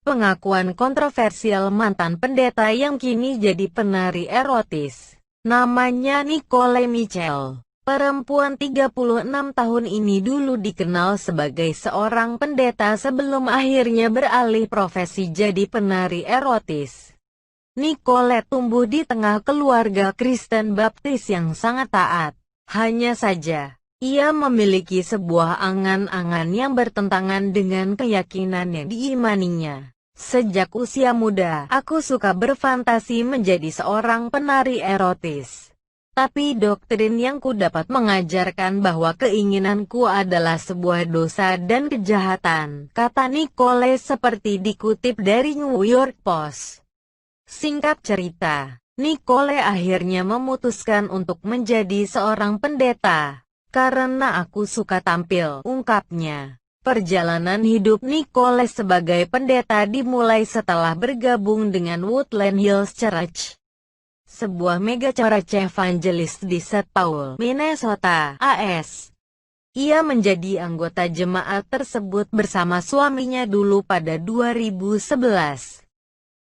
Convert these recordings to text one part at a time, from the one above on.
Pengakuan kontroversial mantan pendeta yang kini jadi penari erotis. Namanya Nicole Michelle. Perempuan 36 tahun ini dulu dikenal sebagai seorang pendeta sebelum akhirnya beralih profesi jadi penari erotis. Nicole tumbuh di tengah keluarga Kristen Baptis yang sangat taat. Hanya saja, ia memiliki sebuah angan-angan yang bertentangan dengan keyakinan yang diimaninya. Sejak usia muda, aku suka berfantasi menjadi seorang penari erotis. Tapi doktrin yang ku dapat mengajarkan bahwa keinginanku adalah sebuah dosa dan kejahatan, kata Nicole seperti dikutip dari New York Post. Singkat cerita, Nicole akhirnya memutuskan untuk menjadi seorang pendeta. Karena aku suka tampil, ungkapnya. Perjalanan hidup Nicole sebagai pendeta dimulai setelah bergabung dengan Woodland Hills Church, sebuah mega church evangelis di St. Paul, Minnesota, AS. Ia menjadi anggota jemaat tersebut bersama suaminya dulu pada 2011.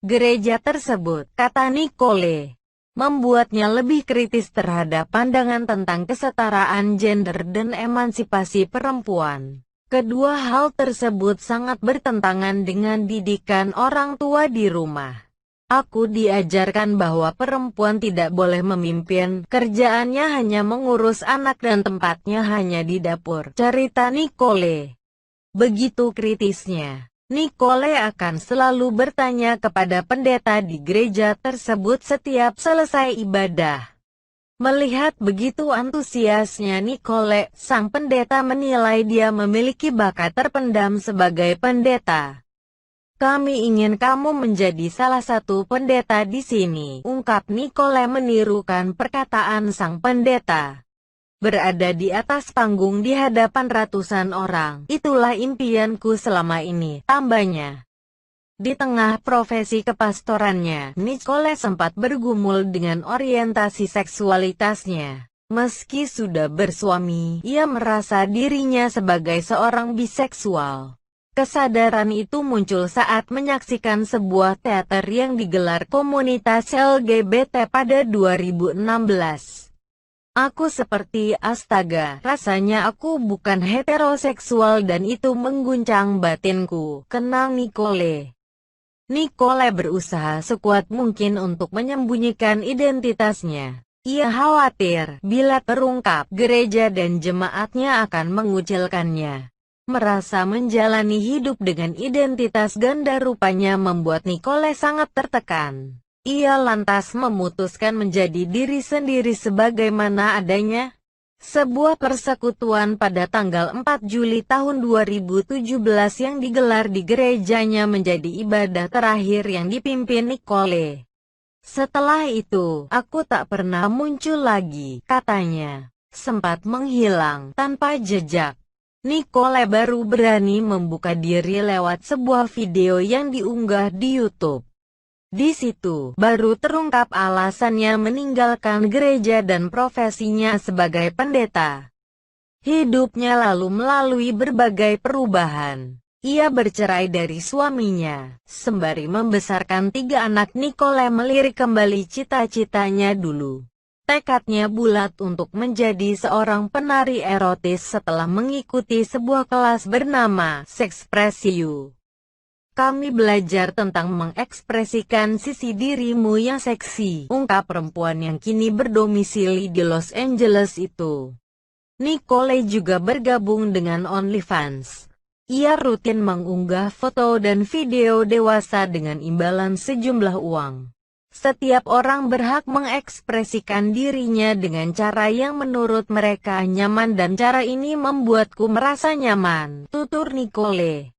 Gereja tersebut, kata Nicole, membuatnya lebih kritis terhadap pandangan tentang kesetaraan gender dan emansipasi perempuan. Kedua hal tersebut sangat bertentangan dengan didikan orang tua di rumah. Aku diajarkan bahwa perempuan tidak boleh memimpin, kerjaannya hanya mengurus anak dan tempatnya hanya di dapur, cerita Nicole. Begitu kritisnya, Nicole akan selalu bertanya kepada pendeta di gereja tersebut setiap selesai ibadah. Melihat begitu antusiasnya Nicole, sang pendeta menilai dia memiliki bakat terpendam sebagai pendeta. Kami ingin kamu menjadi salah satu pendeta di sini, ungkap Nicole menirukan perkataan sang pendeta. Berada di atas panggung di hadapan ratusan orang, itulah impianku selama ini, tambahnya. Di tengah profesi kepastorannya, Nicole sempat bergumul dengan orientasi seksualitasnya. Meski sudah bersuami, ia merasa dirinya sebagai seorang biseksual. Kesadaran itu muncul saat menyaksikan sebuah teater yang digelar komunitas LGBT pada 2016. Aku seperti astaga, rasanya aku bukan heteroseksual dan itu mengguncang batinku, kenang Nicole. Nicole berusaha sekuat mungkin untuk menyembunyikan identitasnya. Ia khawatir, bila terungkap, gereja dan jemaatnya akan mengucilkannya. Merasa menjalani hidup dengan identitas ganda rupanya membuat Nicole sangat tertekan. Ia lantas memutuskan menjadi diri sendiri sebagaimana adanya. Sebuah persekutuan pada tanggal 4 Juli tahun 2017 yang digelar di gerejanya menjadi ibadah terakhir yang dipimpin Nicole. Setelah itu, aku tak pernah muncul lagi, katanya. Sempat menghilang, tanpa jejak. Nicole baru berani membuka diri lewat sebuah video yang diunggah di YouTube. Di situ, baru terungkap alasannya meninggalkan gereja dan profesinya sebagai pendeta. Hidupnya lalu melalui berbagai perubahan. Ia bercerai dari suaminya, sembari membesarkan 3 anak. Nicole melirik kembali cita-citanya dulu. Tekadnya bulat untuk menjadi seorang penari erotis setelah mengikuti sebuah kelas bernama Sexpress.You. Kami belajar tentang mengekspresikan sisi dirimu yang seksi, ungkap perempuan yang kini berdomisili di Los Angeles itu. Nicole juga bergabung dengan OnlyFans. Ia rutin mengunggah foto dan video dewasa dengan imbalan sejumlah uang. Setiap orang berhak mengekspresikan dirinya dengan cara yang menurut mereka nyaman dan cara ini membuatku merasa nyaman, tutur Nicole.